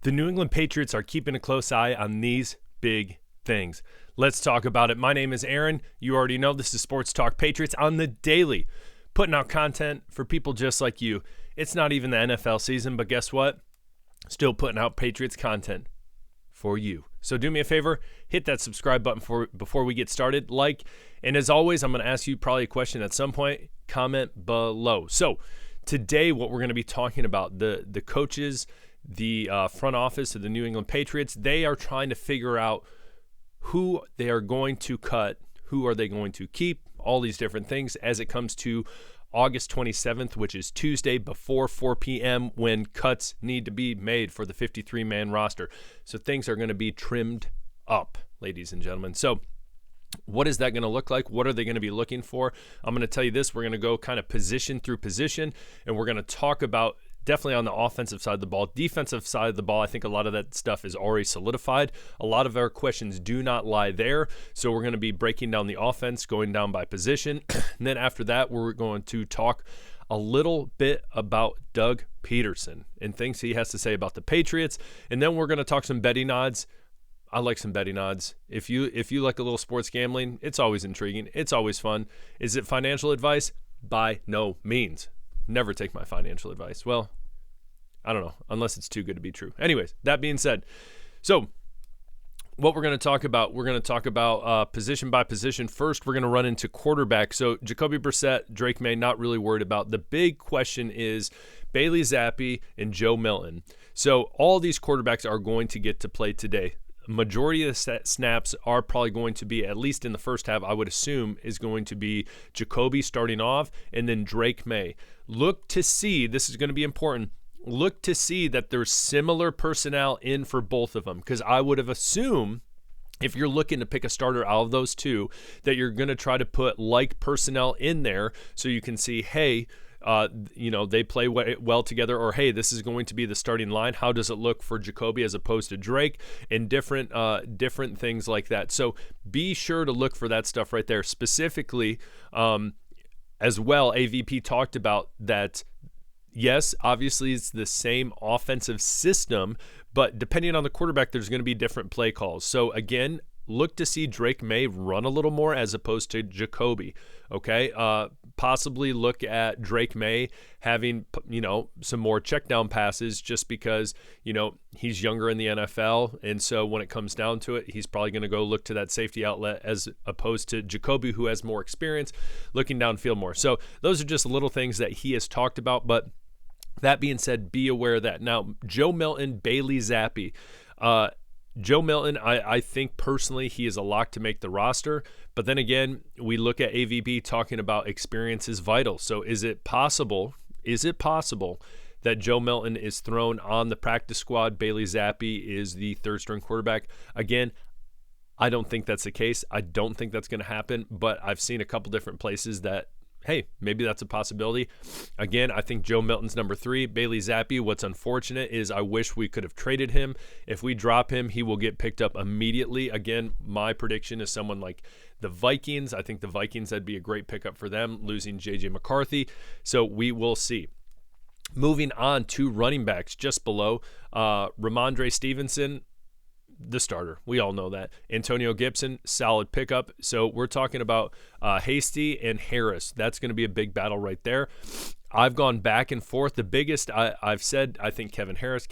The New England Patriots are keeping a close eye on these big things. Let's talk about it. My name is Aaron. You already know this is Sports Talk Patriots on the daily, putting out content for people just like you. It's not even the NFL season, but guess what? Still putting out Patriots content for you. So do me a favor, hit that subscribe button before we get started. And as always, I'm going to ask you probably a question at some point. Comment below. So today, what we're going to be talking about, the coaches, the front office of the New England Patriots, they are trying to figure out who they are going to cut, who are they going to keep, all these different things as it comes to August 27th, which is Tuesday before 4 p.m. when cuts need to be made for the 53-man roster. So things are going to be trimmed up, ladies and gentlemen. So what is that going to look like? What are they going to be looking for? I'm going to tell you this. We're going to go kind of position through position, and we're going to talk about definitely on the offensive side of the ball. Defensive side of the ball, I think a lot of that stuff is already solidified. A lot of our questions do not lie there. So we're going to be breaking down the offense, going down by position. And then after that, we're going to talk a little bit about Doug Peterson and things he has to say about the Patriots. And then we're going to talk some betting odds. I like some betting odds. If you like a little sports gambling, it's always intriguing. It's always fun. Is it financial advice? By no means. Never take my financial advice. Well, I don't know, unless it's too good to be true. Anyways, that being said, so what we're going to talk about, position by position. First, we're going to run into quarterback. So Jacoby Brissett, Drake May, not really worried about. The big question is Bailey Zappi and Joe Milton. So all these quarterbacks are going to get to play today. Majority of the snaps are probably going to be, at least in the first half, I would assume, is going to be Jacoby starting off and then Drake May. Look to see, this is going to be important, look to see that there's similar personnel in for both of them, because I would have assumed if you're looking to pick a starter out of those two that you're going to try to put like personnel in there so you can see, hey, they play well together, or hey, this is going to be the starting line. How does it look for Jacoby as opposed to Drake, and different things like that. So be sure to look for that stuff right there. Specifically, as well, AVP talked about that. Yes, obviously it's the same offensive system, but depending on the quarterback, there's going to be different play calls. So again, look to see Drake May run a little more as opposed to Jacoby. Okay, possibly look at Drake May having, some more check down passes just because, he's younger in the NFL. And so when it comes down to it, he's probably going to go look to that safety outlet as opposed to Jacoby, who has more experience looking downfield more. So those are just little things that he has talked about. But that being said, be aware of that. Now, Joe Milton, Bailey Zappi. Joe Milton, I think personally he is a lock to make the roster. But then again, we look at AVB talking about experience is vital. So is it possible that Joe Milton is thrown on the practice squad? Bailey Zappi is the third string quarterback. Again, I don't think that's the case. I don't think that's going to happen. But I've seen a couple different places that, hey, maybe that's a possibility. Again, I think Joe Milton's number 3. Bailey Zappi, what's unfortunate is I wish we could have traded him. If we drop him, he will get picked up immediately. Again, my prediction is someone like the Vikings. I think the Vikings, that'd be a great pickup for them, losing J.J. McCarthy. So we will see. Moving on to running backs just below, Ramondre Stevenson, the starter. We all know that. Antonio Gibson, solid pickup. So we're talking about Hasty and Harris. That's going to be a big battle right there. I've gone back and forth. The biggest I've said, I think Kevin Harris.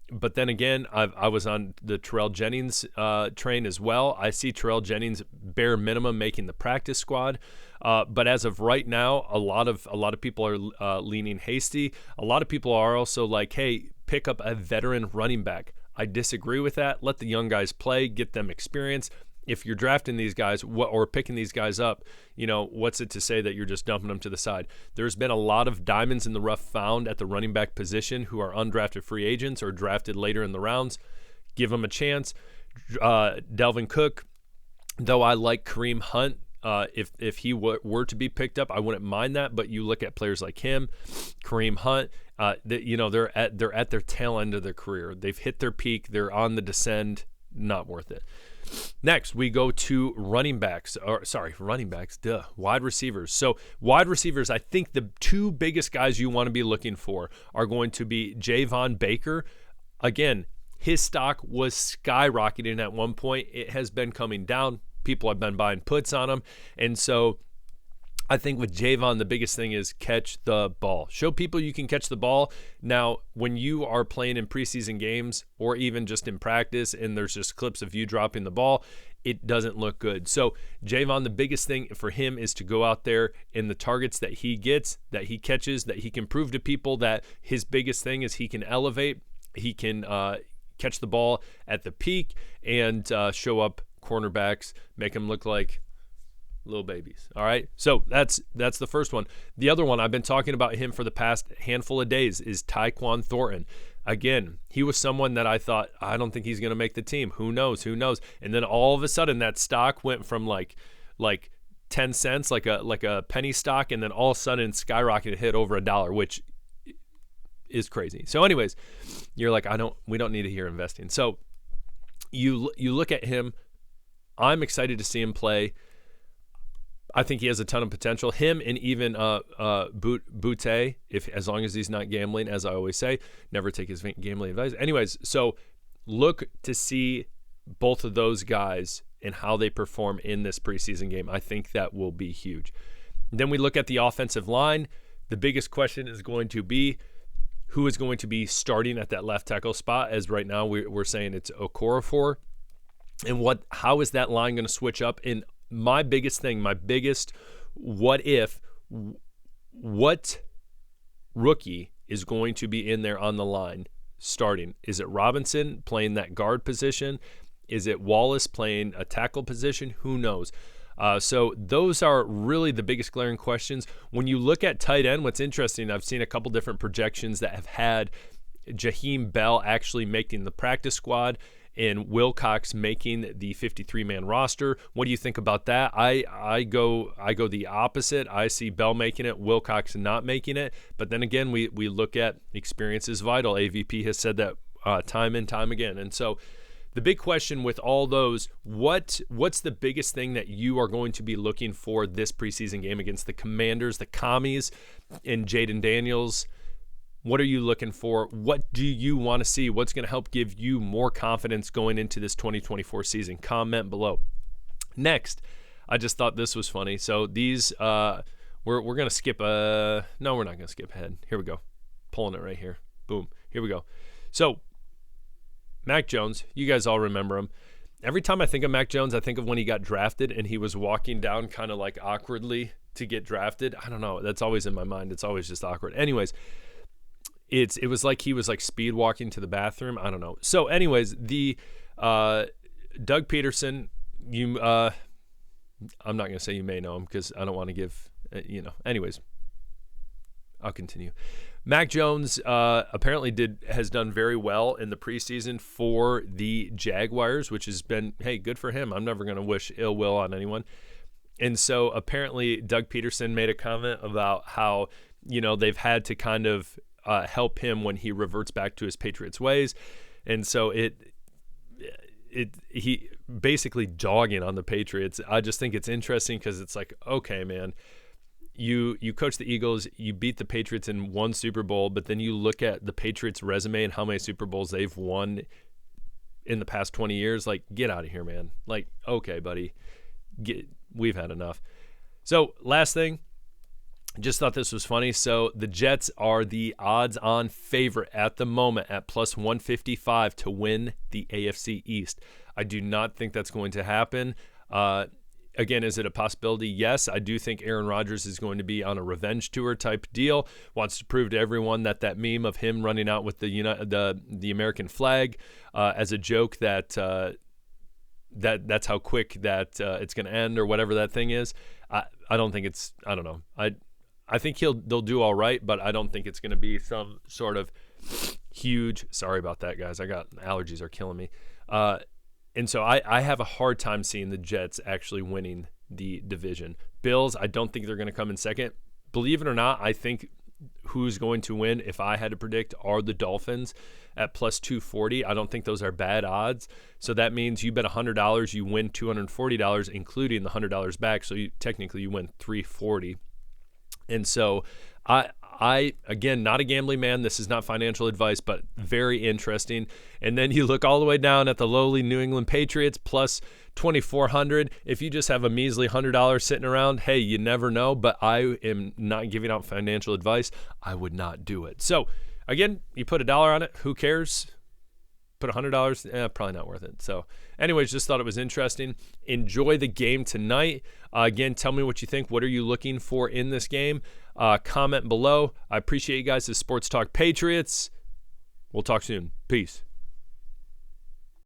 But then again, I was on the Terrell Jennings train as well. I see Terrell Jennings bare minimum making the practice squad. But as of right now, a lot of people are leaning Hasty. A lot of people are also like, hey, pick up a veteran running back. I disagree with that. Let the young guys play, get them experience. If you're drafting these guys or picking these guys up, what's it to say that you're just dumping them to the side? There's been a lot of diamonds in the rough found at the running back position who are undrafted free agents or drafted later in the rounds. Give them a chance. Delvin Cook, though I like Kareem Hunt, if he were to be picked up, I wouldn't mind that. But you look at players like him, Kareem Hunt, they're at their tail end of their career. They've hit their peak. They're on the descend. Not worth it. Next, we go to wide receivers. So wide receivers, I think the two biggest guys you want to be looking for are going to be Javon Baker. Again, his stock was skyrocketing at one point. It has been coming down. People have been buying puts on him. And so I think with Javon, the biggest thing is catch the ball. Show people you can catch the ball. Now, when you are playing in preseason games or even just in practice and there's just clips of you dropping the ball, it doesn't look good. So Javon, the biggest thing for him is to go out there in the targets that he gets, that he catches, that he can prove to people that his biggest thing is he can elevate, he can catch the ball at the peak and show up cornerbacks, make them look like little babies. All right. So that's the first one. The other one, I've been talking about him for the past handful of days, is Tyquan Thornton. Again, he was someone that I thought, I don't think he's going to make the team. Who knows? And then all of a sudden that stock went from like 10 cents, like a penny stock, and then all of a sudden skyrocketed, hit over $1, which is crazy. So anyways, you're like, we don't need to hear investing. So you look at him. I'm excited to see him play. I think he has a ton of potential. Him and even Butte, as long as he's not gambling, as I always say, never take his gambling advice. Anyways, so look to see both of those guys and how they perform in this preseason game. I think that will be huge. Then we look at the offensive line. The biggest question is going to be who is going to be starting at that left tackle spot, as right now we're saying it's Okorafor. And how is that line going to switch up? And my biggest what rookie is going to be in there on the line starting? Is it Robinson playing that guard position? Is it Wallace playing a tackle position? Who knows? So those are really the biggest glaring questions. When you look at tight end, what's interesting, I've seen a couple different projections that have had Jaheim Bell actually making the practice squad and Wilcox making the 53-man roster. What do you think about that? I go the opposite. I see Bell making it, Wilcox not making it. But then again, we look at experience is vital. AVP has said that time and time again. And so the big question with all those, what's the biggest thing that you are going to be looking for this preseason game against the Commanders, the Commies, and Jaden Daniels? What are you looking for? What do you want to see? What's going to help give you more confidence going into this 2024 season? Comment below. Next, I just thought this was funny. So these, we're going to skip. No, we're not going to skip ahead. Here we go. Pulling it right here. Boom. Here we go. So Mac Jones, you guys all remember him. Every time I think of Mac Jones, I think of when he got drafted and he was walking down kind of like awkwardly to get drafted. I don't know. That's always in my mind. It's always just awkward. Anyways, it was like he was like speed walking to the bathroom. I don't know. So anyways, the Doug Peterson, I'm not going to say you may know him because I don't want to give, anyways, I'll continue. Mac Jones apparently has done very well in the preseason for the Jaguars, which has been, hey, good for him. I'm never going to wish ill will on anyone. And so apparently Doug Peterson made a comment about how, they've had to kind of help him when he reverts back to his Patriots ways. And so he basically dogging on the Patriots. I just think it's interesting because it's like, okay, man, you coach the Eagles, you beat the Patriots in one Super Bowl, but then you look at the Patriots resume and how many Super Bowls they've won in the past 20 years. Like, get out of here, man. Like, okay, buddy, we've had enough. So last thing, just thought this was funny. So the Jets are the odds-on favorite at the moment at plus 155 to win the AFC East. I do not think that's going to happen. Again, is it a possibility? Yes, I do think Aaron Rodgers is going to be on a revenge tour type deal. Wants to prove to everyone that meme of him running out with the American flag as a joke that's how quick that it's going to end or whatever that thing is. I don't think it's. I don't know. I think they'll do all right, but I don't think it's going to be some sort of huge. Sorry about that, guys. Allergies are killing me. And so I have a hard time seeing the Jets actually winning the division. Bills, I don't think they're going to come in second. Believe it or not, I think who's going to win, if I had to predict, are the Dolphins at plus 240. I don't think those are bad odds. So that means you bet $100, you win $240, including the $100 back. So technically you win $340. And so I again, not a gambling man. This is not financial advice, but very interesting. And then you look all the way down at the lowly New England Patriots plus 2,400. If you just have a measly $100 sitting around, hey, you never know. But I am not giving out financial advice. I would not do it. So again, you put $1 on it. Who cares? Put $100, probably not worth it. So anyways, just thought it was interesting. Enjoy the game tonight. Again, tell me what you think. What are you looking for in this game? Comment below. I appreciate you guys. This is Sports Talk Patriots. We'll talk soon. Peace.